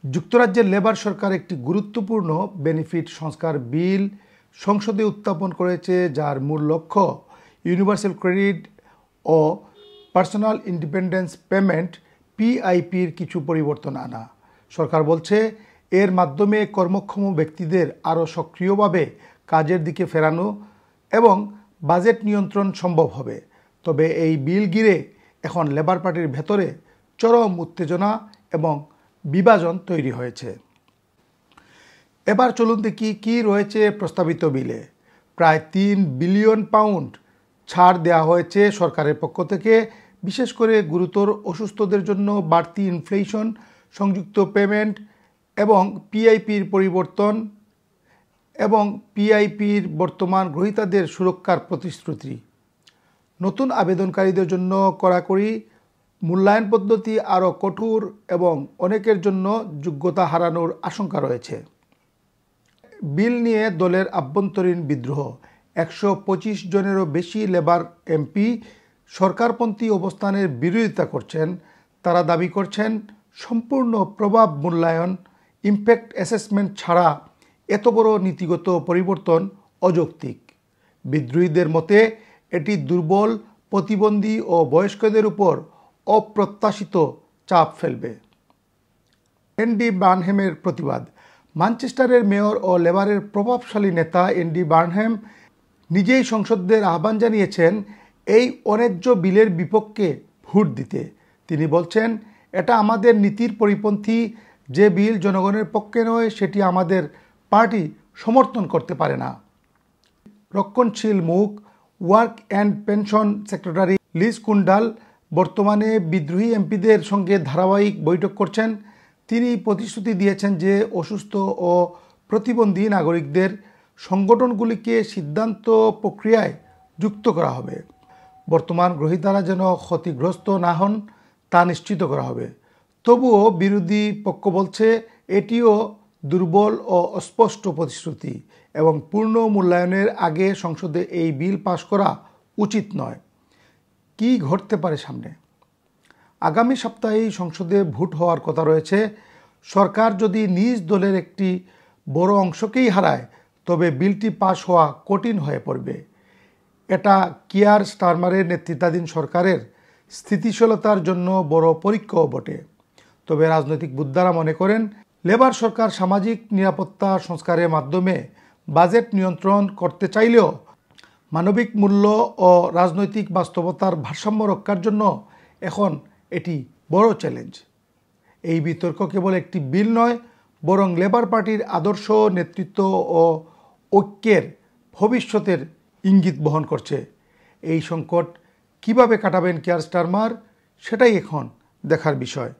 যুক্তরাজ্যের লেবার সরকার একটি গুরুত্বপূর্ণ বেনিফিট সংস্কার বিল সংসদে উত্থাপন করেছে, যার মূল লক্ষ্য ইউনিভার্সাল ক্রেডিট ও পার্সোনাল ইন্ডিপেন্ডেন্স পেমেন্ট পিআইপির কিছু পরিবর্তন আনা। সরকার বলছে এর মাধ্যমে কর্মক্ষম ব্যক্তিদের আরও সক্রিয়ভাবে কাজের দিকে ফেরানো এবং বাজেট নিয়ন্ত্রণ সম্ভব হবে। তবে এই বিল ঘিরে এখন লেবার পার্টির ভেতরে চরম উত্তেজনা এবং বিভাজন তৈরি হয়েছে। এবার চলুন দেখি কী রয়েছে প্রস্তাবিত বিলে। প্রায় 3 বিলিয়ন পাউন্ড ছাড় দেওয়া হয়েছে সরকারের পক্ষ থেকে, বিশেষ করে গুরুতর অসুস্থদের জন্য বাড়তি ইনফ্লেশন সংযুক্ত পেমেন্ট এবং পিআইপির পরিবর্তন এবং পিআইপির বর্তমান গ্রহীতাদের সুরক্ষার প্রতিশ্রুতি। নতুন আবেদনকারীদের জন্য কড়াকড়ি মূল্যায়ন পদ্ধতি আরও কঠোর এবং অনেকের জন্য যোগ্যতা হারানোর আশঙ্কা রয়েছে। বিল নিয়ে দলের আভ্যন্তরীণ বিদ্রোহ। 125 জনেরও বেশি লেবার এমপি সরকারপন্থী অবস্থানের বিরোধিতা করছেন। তারা দাবি করছেন সম্পূর্ণ প্রভাব মূল্যায়ন ইমপ্যাক্ট অ্যাসেসমেন্ট ছাড়া এত বড় নীতিগত পরিবর্তন অযৌক্তিক। বিদ্রোহীদের মতে এটি দুর্বল, প্রতিবন্ধী ও বয়স্কদের উপর অপ্রত্যাশিত চাপ ফেলবে। এন্ডি বার্নহ্যামের প্রতিবাদ। ম্যানচেস্টারের মেয়র ও লেবারের প্রভাবশালী নেতা এন্ডি বার্নহ্যাম নিজেই সংসদদের আহ্বান জানিয়েছেন এই অন্যায্য বিলের বিপক্ষে ভোট দিতে। তিনি বলছেন, এটা আমাদের নীতির পরিপন্থী। যে বিল জনগণের পক্ষে নয় সেটি আমাদের পার্টি সমর্থন করতে পারে না। রক্ষণশীল মুখ work and pension secretary Liz Kendall বর্তমানে বিদ্রোহী এমপিদের সঙ্গে ধারাবাহিক বৈঠক করছেন। তিনি প্রতিশ্রুতি দিয়েছেন যে অসুস্থ ও প্রতিবন্ধী নাগরিকদের সংগঠনগুলিকে সিদ্ধান্ত প্রক্রিয়ায় যুক্ত করা হবে। বর্তমান গ্রহীতারা যেন ক্ষতিগ্রস্ত না হন তা নিশ্চিত করা হবে। তবুও বিরোধী পক্ষ বলছে এটিও দুর্বল ও অস্পষ্ট প্রতিশ্রুতি এবং পূর্ণ মূল্যায়নের আগে সংসদে এই বিল পাশ করা উচিত নয়। কি ঘটতে পারে সামনে? আগামী সপ্তাহেই সংসদে ভোট হওয়ার কথা রয়েছে। সরকার যদি নিজ দলের একটি বড় অংশকেই হারায় তবে বিলটি পাশ হওয়া কঠিন হয়ে পড়বে। এটা কিয়ার স্টারমারের নেতৃত্বাধীন সরকারের স্থিতিশীলতার জন্য বড় পরীক্ষাও বটে। তবে রাজনৈতিক বুদ্ধারা মনে করেন লেবার সরকার সামাজিক নিরাপত্তা সংস্কারের মাধ্যমে বাজেট নিয়ন্ত্রণ করতে চাইলেও মানবিক মূল্য ও রাজনৈতিক বাস্তবতার ভারসাম্য রক্ষার জন্য এখন এটি বড় চ্যালেঞ্জ। এই বিতর্ক কেবল একটি বিল নয়, বরং লেবার পার্টির আদর্শ, নেতৃত্ব ও ঐক্যের ভবিষ্যতের ইঙ্গিত বহন করছে। এই সংকট কিভাবে কাটাবেন কিয়ার স্টারমার, সেটাই এখন দেখার বিষয়।